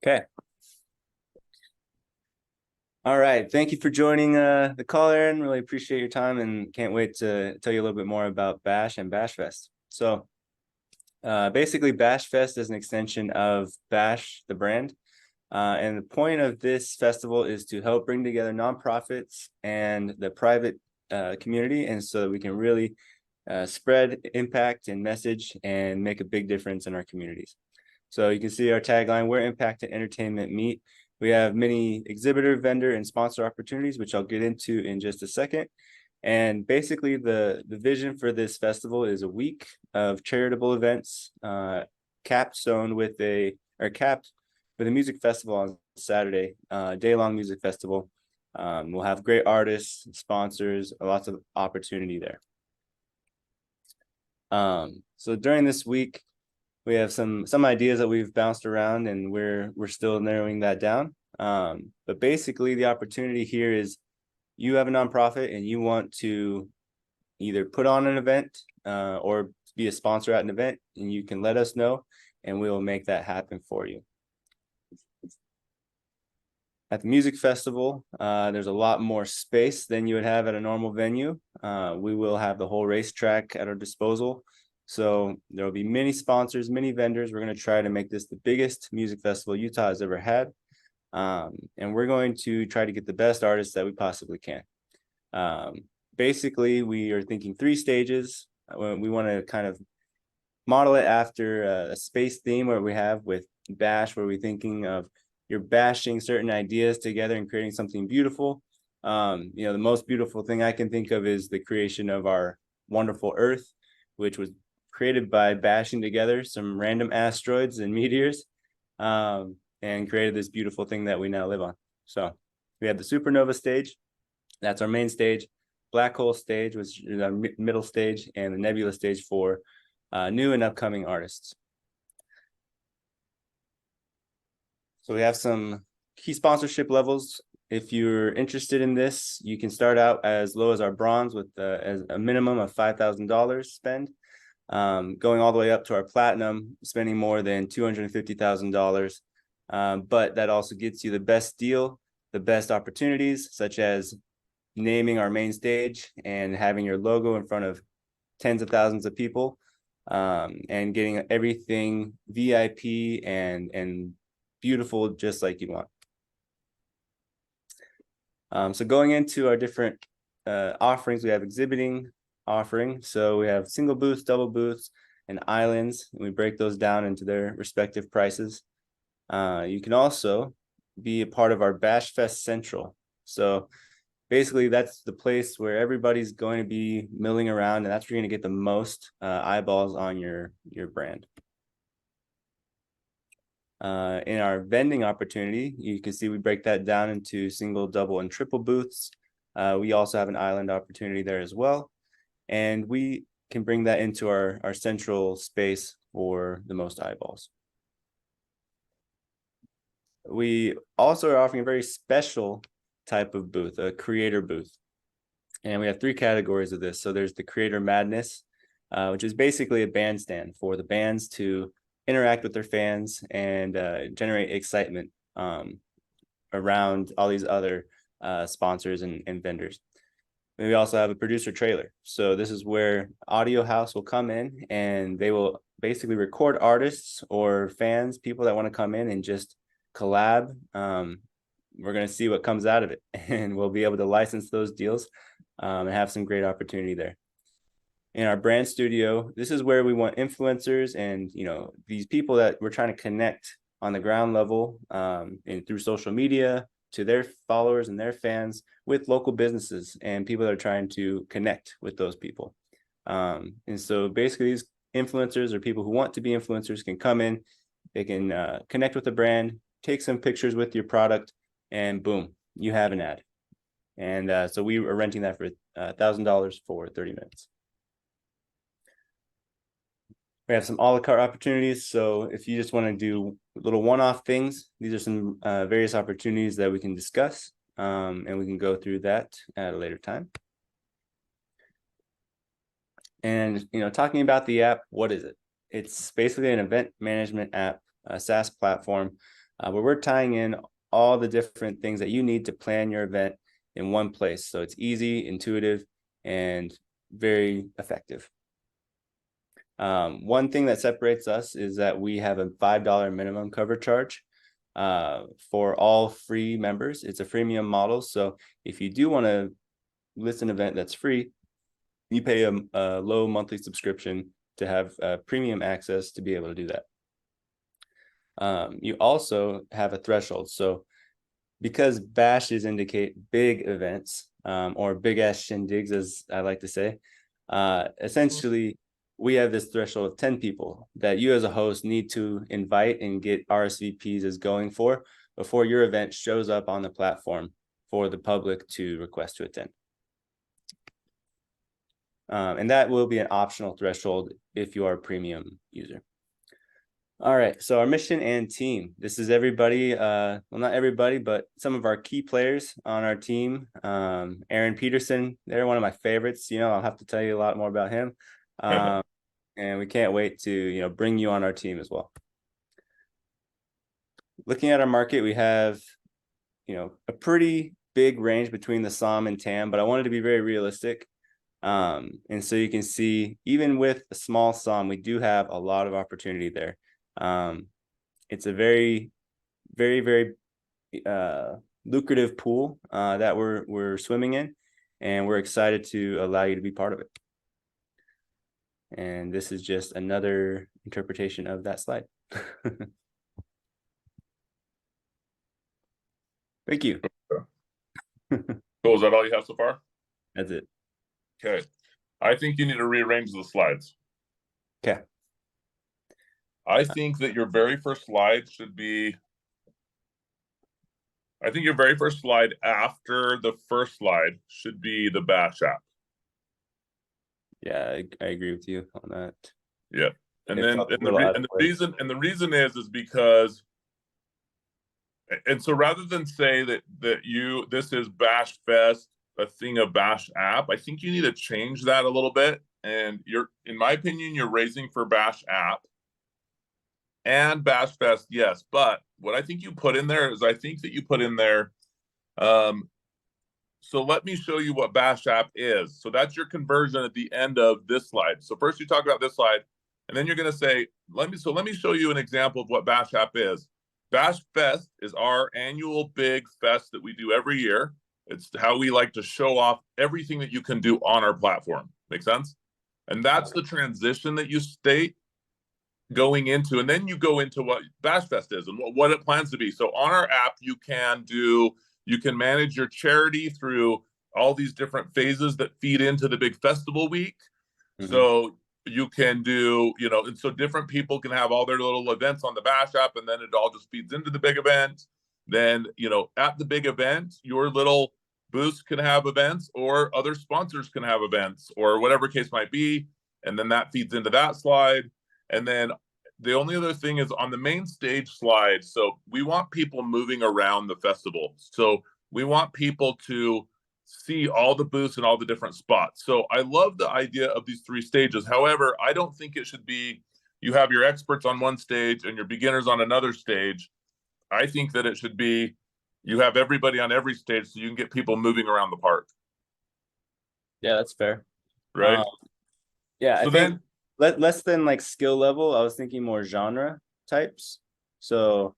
Okay. All right. Thank you for joining the call, Aaron. Really appreciate your time and can't wait to tell you a little bit more about Bash and Bashfest. So basically, Bashfest is an extension of Bash, the brand. And the point of this festival is to help bring together nonprofits and the private community, and so that we can really spread impact and message and make a big difference in our communities. So you can see our tagline, where impact and entertainment meet. We have many exhibitor, vendor, and sponsor opportunities, which I'll get into in just a second. And basically the vision for this festival is a week of charitable events, capped with a music festival on Saturday, day-long music festival. We'll have great artists, sponsors, lots of opportunity there. So during this week, we have some ideas that we've bounced around, and we're still narrowing that down. But basically, the opportunity here is you have a nonprofit and you want to either put on an event or be a sponsor at an event, and you can let us know, and we will make that happen for you. At the music festival, there's a lot more space than you would have at a normal venue. We will have the whole racetrack at our disposal. So there will be many sponsors, many vendors. We're going to try to make this the biggest music festival Utah has ever had. And we're going to try to get the best artists that we possibly can. Basically, we are thinking 3 stages. We want to kind of model it after a space theme where we have with Bash, where we're thinking of you're bashing certain ideas together and creating something beautiful. The most beautiful thing I can think of is the creation of our wonderful Earth, which was created by bashing together some random asteroids and meteors, and created this beautiful thing that we now live on. So we have the supernova stage. That's our main stage. Black hole stage, which is our middle stage, and the nebula stage for new and upcoming artists. So we have some key sponsorship levels. If you're interested in this, you can start out as low as our bronze with as a minimum of $5,000 spend, going all the way up to our platinum, spending more than $250,000. But that also gets you the best deal, the best opportunities, such as naming our main stage and having your logo in front of tens of thousands of people, and getting everything VIP and beautiful, just like you want. So going into our different offerings, we have exhibiting offering. So we have single booths, double booths, and islands, and we break those down into their respective prices. You can also be a part of our Bashfest Central. So basically, that's the place where everybody's going to be milling around, and that's where you're going to get the most eyeballs on your brand. In our vending opportunity, you can see we break that down into single, double, and triple booths. We also have an island opportunity there as well. And we can bring that into our central space for the most eyeballs. We also are offering a very special type of booth, a creator booth. And we have 3 categories of this. So there's the Creator Madness, which is basically a bandstand for the bands to interact with their fans and generate excitement around all these other sponsors and vendors. And we also have a producer trailer. So this is where Audio House will come in, and they will basically record artists or fans, people that want to come in and just collab. We're going to see what comes out of it, and we'll be able to license those deals and have some great opportunity there. In our brand studio, this is where we want influencers and these people that we're trying to connect on the ground level and through social media to their followers and their fans, with local businesses and people that are trying to connect with those people. And so basically, these influencers or people who want to be influencers can come in, they can connect with the brand, take some pictures with your product, and boom, you have an ad. And so we are renting that for $1,000 for 30 minutes. We have some a la carte opportunities. So if you just want to do little one-off things, these are some various opportunities that we can discuss, and we can go through that at a later time. And talking about the app, what is it? It's basically an event management app, a SaaS platform where we're tying in all the different things that you need to plan your event in one place. So it's easy, intuitive, and very effective. One thing that separates us is that we have a $5 minimum cover charge for all free members. It's a freemium model. So if you do want to list an event that's free, you pay a low monthly subscription to have premium access to be able to do that. You also have a threshold. So because bashes indicate big events, or big ass shindigs, as I like to say, essentially we have this threshold of 10 people that you as a host need to invite and get RSVPs as going for before your event shows up on the platform for the public to request to attend. And that will be an optional threshold if you are a premium user. All right, so our mission and team. This is everybody, well, not everybody, but some of our key players on our team. Aaron Peterson, they're one of my favorites. I'll have to tell you a lot more about him. And we can't wait to, bring you on our team as well. Looking at our market, we have, a pretty big range between the SOM and TAM, but I wanted to be very realistic. And so you can see, even with a small SOM, we do have a lot of opportunity there. It's a very, very, very lucrative pool that we're swimming in, and we're excited to allow you to be part of it. And this is just another interpretation of that slide. Thank you. So is that all you have so far? That's it. Okay. I think you need to rearrange the slides. Okay. I think that your very first slide should be, I think your very first slide after the first slide should be the Bash app. Yeah, I agree with you on that. Yeah. And then the reason is because, and so rather than say that this is Bashfest, a thing of Bash app, I think you need to change that a little bit. And in my opinion, you're raising for Bash app and Bashfest, yes. But what I think you put in there is, I think that you put in there, so let me show you what Bash app is. So that's your conversion at the end of this slide. So first you talk about this slide, and then you're going to say, let me show you an example of what Bash app is. Bash Fest is our annual big fest that we do every year. It's how we like to show off everything that you can do on our platform. Make sense? And that's the transition that you state going into, and then you go into what Bashfest is and what it plans to be. So on our app, you can manage your charity through all these different phases that feed into the big festival week. Mm-hmm. So you can do, and so different people can have all their little events on the Bash app, and then it all just feeds into the big event. Then, at the big event, your little booths can have events, or other sponsors can have events, or whatever case might be. And then that feeds into that slide. And then the only other thing is on the main stage slide. So we want people moving around the festival. So we want people to see all the booths and all the different spots. So I love the idea of these 3 stages. However, I don't think it should be, you have your experts on one stage and your beginners on another stage. I think that it should be, you have everybody on every stage so you can get people moving around the park. Yeah, that's fair. Right. Yeah, so I think less than like skill level, I was thinking more genre types. So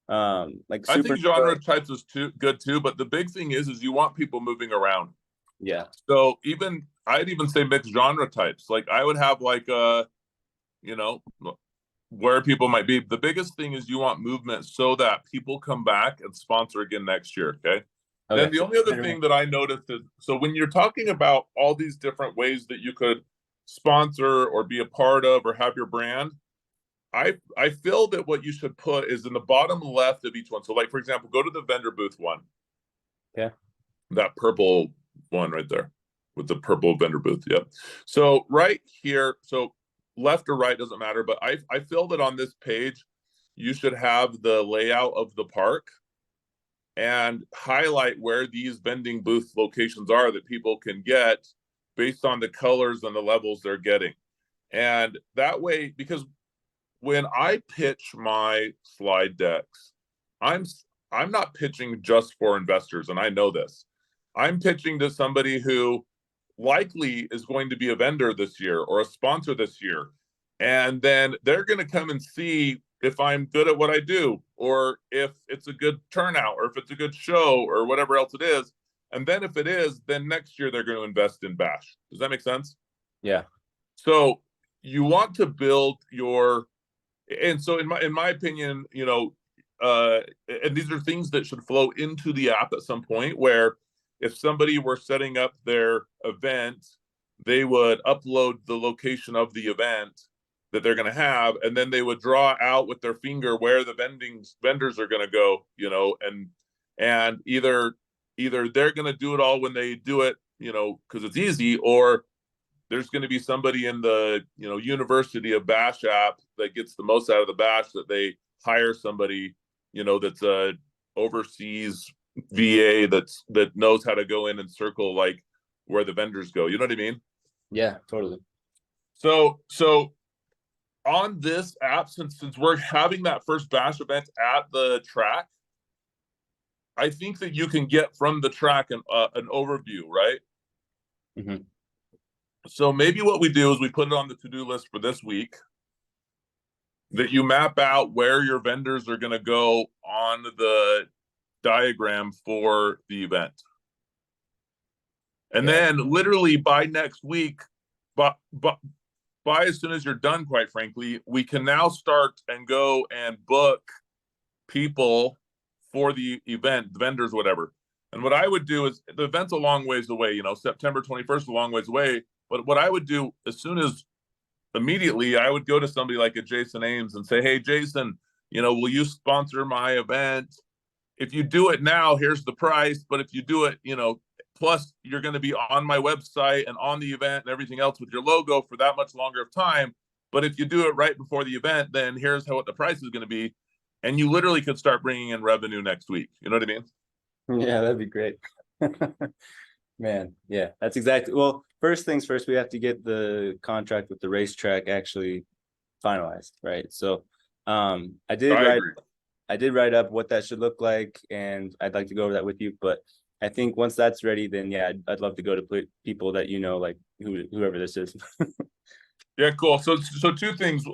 like I think genre types is good too, but the big thing is you want people moving around. Yeah. So I'd even say mixed genre types. Like I would have like where people might be. The biggest thing is you want movement so that people come back and sponsor again next year. Okay. Then the only other thing that I noticed is, so when you're talking about all these different ways that you could sponsor or be a part of or have your brand, I feel that what you should put is in the bottom left of each one. So like, for example, go to the vendor booth one. Yeah. That purple one right there with the purple vendor booth. Yep. So right here, so left or right doesn't matter, but I feel that on this page, you should have the layout of the park and highlight where these vending booth locations are that people can get based on the colors and the levels they're getting. And that way, because when I pitch my slide decks, I'm I'm not pitching just for investors, and I know this. I'm pitching to somebody who likely is going to be a vendor this year or a sponsor this year. And then they're going to come and see if I'm good at what I do, or if it's a good turnout, or if it's a good show, or whatever else it is. And then if it is, then next year they're going to invest in Bash. Does that make sense? Yeah. So you want to build your, and so in my opinion, and these are things that should flow into the app at some point, where if somebody were setting up their event, they would upload the location of the event that they're going to have, and then they would draw out with their finger where the vendors are going to go, and either they're going to do it all when they do it, because it's easy, or there's going to be somebody in the University of Bash app that gets the most out of the Bash, that they hire somebody that's a overseas VA that knows how to go in and circle like where the vendors go. You know what I mean? Yeah, totally. So on this app, since we're having that first Bash event at the track, I think that you can get from the track an overview, right? Mm-hmm. So maybe what we do is we put it on the to-do list for this week, that you map out where your vendors are going to go on the diagram for the event. And then literally by next week, by as soon as you're done, quite frankly, we can now start and go and book people for the event, the vendors, whatever. And what I would do is, the event's a long ways away, September 21st, a long ways away. But what I would do immediately, I would go to somebody like a Jason Ames and say, hey, Jason, will you sponsor my event? If you do it now, here's the price. But if you do it, plus you're going to be on my website and on the event and everything else with your logo for that much longer of time. But if you do it right before the event, then here's what the price is going to be. And you literally could start bringing in revenue next week. You know what I mean? Yeah, that'd be great. Man, yeah, that's exactly. Well, first things first, we have to get the contract with the racetrack actually finalized, right? So, I agree. did write up what that should look like, and I'd like to go over that with you. But I think once that's ready, then yeah, I'd love to go to people that like whoever this is. Yeah, cool. So two things.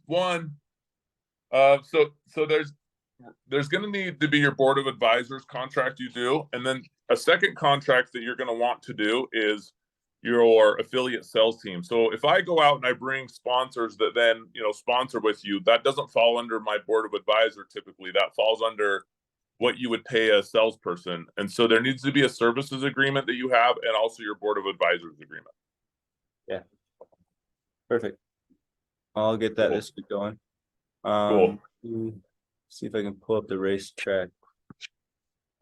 One, so there's going to need to be your board of advisors contract you do, and then a second contract that you're going to want to do is your affiliate sales team. So if I go out and I bring sponsors that then sponsor with you, that doesn't fall under my board of advisor. Typically, that falls under what you would pay a salesperson. And so there needs to be a services agreement that you have, and also your board of advisors agreement. Yeah, perfect. I'll get that Cool. this week going. Cool. See if I can pull up the racetrack